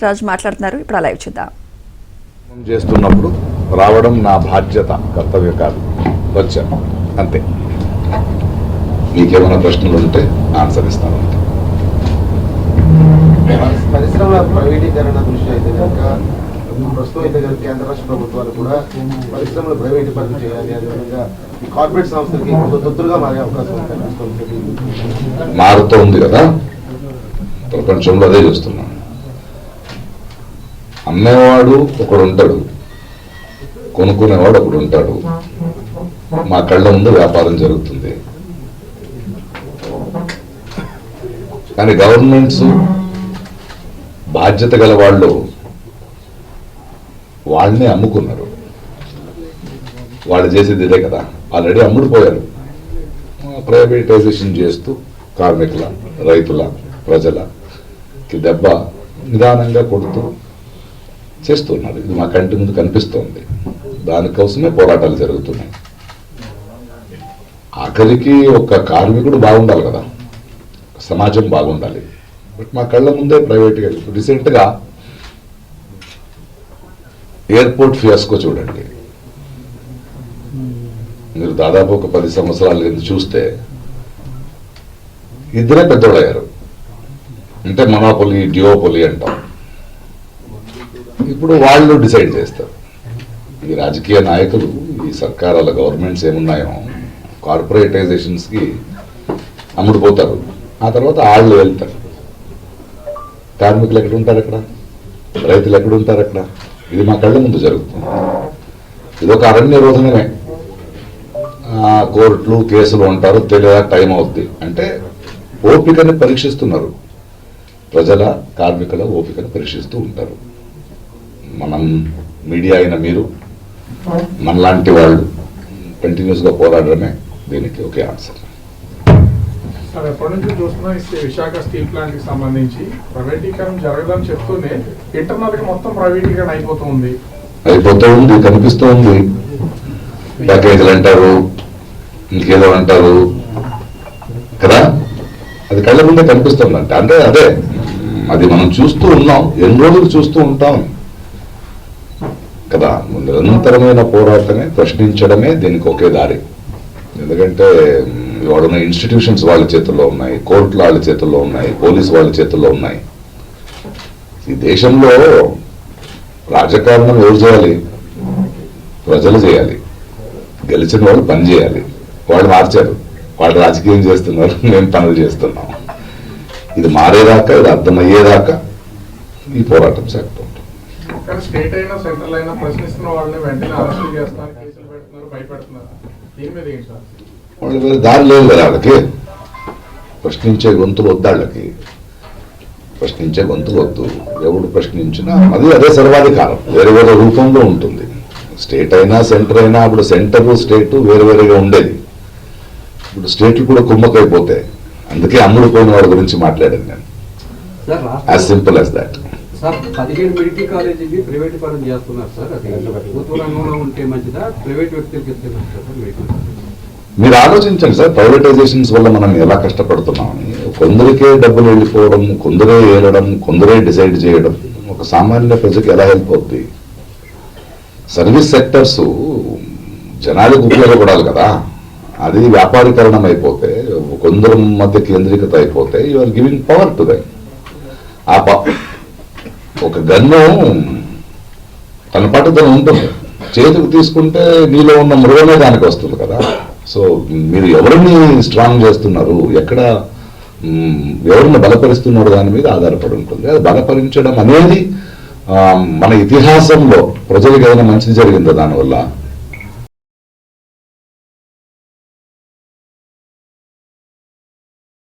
రాజ్ మాట్లాడుతున్నారు. ఇప్పుడు లైవ్ చూద్దాం. చేస్తున్నప్పుడు రావడం నా బాధ్యత, కర్తవ్యం కాదు, వచ్చాను అంతే. మీకేమైనా ప్రశ్నలు ఉంటే ఆన్సర్ ఇస్తాను. పరిశ్రమల ప్రైవేటీకరణ దృష్టి అయితే కనుక ప్రస్తుతం అయితే కనుక కేంద్ర రాష్ట్ర ప్రభుత్వాలు కూడా పరిశ్రమలు ప్రైవేటీకరణ చేయాలి, అదేవిధంగా ఈ కార్పొరేట్ సంస్థలకి తొత్తులుగా మారే అవకాశం కనిపిస్తుంది. మారుతోంది కదా, ప్రపంచంలో అదే చూస్తున్నాం. అమ్మేవాడు ఒకడు ఉంటాడు, కొనుక్కునేవాడు ఒకడు ఉంటాడు. మా కళ్ళ ముందు వ్యాపారం జరుగుతుంది. కానీ గవర్నమెంట్స్ బాధ్యత గల వాళ్ళు వాళ్ళని అమ్ముకున్నారు. వాళ్ళు చేసేది ఇదే కదా, ఆల్రెడీ అమ్ముడుపోయారు. ప్రైవేటైజేషన్ చేస్తూ కార్మికుల, రైతుల, ప్రజలకి దెబ్బ నిదానంగా కొడుతూ చేస్తున్నారు. ఇది మా కంటి ముందు కనిపిస్తోంది. దానికోసమే పోరాటాలు జరుగుతున్నాయి. ఆఖరికి ఒక కార్మికుడు బాగుండాలి కదా, సమాజం బాగుండాలి. బట్ మా కళ్ళ ముందే ప్రైవేట్గా రీసెంట్గా ఎయిర్పోర్ట్ ఫియాస్కో చూడండి. మీరు దాదాపు ఒక 10 సంవత్సరాల కింద చూస్తే ఇద్దరే పెద్దోడయ్యారు. అంటే మొనోపొలి, డ్యూఓపొలి అంటాం. ఇప్పుడు వాళ్ళు డిసైడ్ చేస్తారు. ఈ రాజకీయ నాయకులు, ఈ సర్కారాల గవర్నమెంట్స్ ఏమున్నాయో కార్పొరేటైజేషన్స్కి అమ్ముడుపోతారు. ఆ తర్వాత వాళ్ళు వెళ్తారు. కార్మికులు ఎక్కడ ఉంటారు అక్కడ, రైతులు ఎక్కడ ఉంటారు అక్కడ. ఇది మా కళ్ళ ముందు జరుగుతుంది. ఇది ఒక అరణ్య రోధనమే. కోర్టులు, కేసులు ఉంటారు, తెలియదా టైం అవుద్ది అంటే ఓపికని పరీక్షిస్తున్నారు. ప్రజల, కార్మికుల ఓపికను పరీక్షిస్తూ ఉంటారు. మనం మీడియా అయిన మీరు, మనలాంటి వాళ్ళు కంటిన్యూస్గా పోరాడడమే దీనికి ఒకే ఆన్సర్. ఎప్పటి నుంచి చూస్తున్నా విశాఖ స్టీల్ ప్లాంట్ కి సంబంధించి ప్రైవేటీకరణ జరగదని చెప్తూనే ఇంటర్నల్ గా మొత్తం ప్రైవేటీకరణ అయిపోతూ ఉంది, కనిపిస్తూ ఉంది. ప్యాకేజీలు అంటారు, ఇంకేదో అంటారు కదా, అది కళ్ళ ముందే కనిపిస్తుందంటే అంటే అదే అది మనం చూస్తూ ఉన్నాం. ఎన్ని రోజులు చూస్తూ ఉంటాం కదా. నిరంతరమైన పోరాటమే, ప్రశ్నించడమే దీనికి ఒకే దారి. ఎందుకంటే ఇవాడున్న ఇన్స్టిట్యూషన్స్ వాళ్ళ చేతుల్లో ఉన్నాయి, కోర్టులు వాళ్ళ చేతుల్లో ఉన్నాయి, పోలీసు వాళ్ళ చేతుల్లో ఉన్నాయి. ఈ దేశంలో రాజకారణం ఎవరు చేయాలి? ప్రజలు చేయాలి. గెలిచిన వాళ్ళు పని చేయాలి. వాళ్ళు మార్చారు, వాళ్ళు రాజకీయం చేస్తున్నారు, మేము పనులు చేస్తున్నాం. ఇది మారేదాకా, ఇది అర్థమయ్యేదాకా ఈ పోరాటం సాగుతూ ఉంటుంది. స్టేట్ అయినా సెంట్రల్ అయినా ప్రశ్నిస్తున్న వాళ్ళని వెంటనే అరెస్ట్ చేస్తున్నారు, కేసులు పెడుతున్నారు, భయపెడుతున్నారు. దీని మీద ఏంటి సార్? వాళ్ళ దారి లేదు కదా వాళ్ళకి. ప్రశ్నించే గొంతులు వద్దు వాళ్ళకి. ప్రశ్నించే గొంతులు వద్దు. ఎవడు ప్రశ్నించినా అది అదే సర్వాధికారం, వేరే వేరే రూపంలో ఉంటుంది. స్టేట్ అయినా సెంటర్ అయినా, అప్పుడు సెంటర్ స్టేట్ వేరు వేరేగా ఉండేది. ఇప్పుడు స్టేట్లు కూడా కుమ్మకైపోతాయి. అందుకే అమ్ముడు పోయిన వాడి గురించి మాట్లాడాను నేను. As simple as that. Sir 17 medical కాలేజీకి ప్రైవేటీకరణ చేస్తున్నారు సార్. అది ప్రభుత్వ రంగంలో ఉంటే మంచిదా, ప్రైవేట్ వ్యక్తులకి ఇస్తే మంచిదా సార్? మెడికల్ మీరు ఆలోచించండి సార్, ప్రైవేటైజేషన్స్ వల్ల మనం ఎలా కష్టపడుతున్నామని. కొందరికే డబ్బులు వెళ్ళిపోవడం, కొందరే ఏలడం, కొందరే డిసైడ్ చేయడం ఒక సామాన్య ప్రజలకు ఎలా హెల్ప్ అవుతుంది? సర్వీస్ సెక్టర్స్ జనాలకు ఉపయోగపడాలి కదా. అది వ్యాపారీకరణం అయిపోతే, కొందరు మధ్య కేంద్రీకృత అయిపోతే you are giving power to them. ఆ ఒక గన్ను తన పాటు తను ఉంటుంది, చేతికి తీసుకుంటే నీలో ఉన్న మృగమే దానికి వస్తుంది కదా. సో మీరు ఎవరిని స్ట్రాంగ్ చేస్తున్నారు, ఎక్కడ ఎవరిని బలపరుస్తున్నారు దాని మీద ఆధారపడి ఉంటుంది. అది బలపరించడం అనేది మన ఇతిహాసంలో ప్రజలకు ఏదైనా మంచిది జరిగిందా దానివల్ల?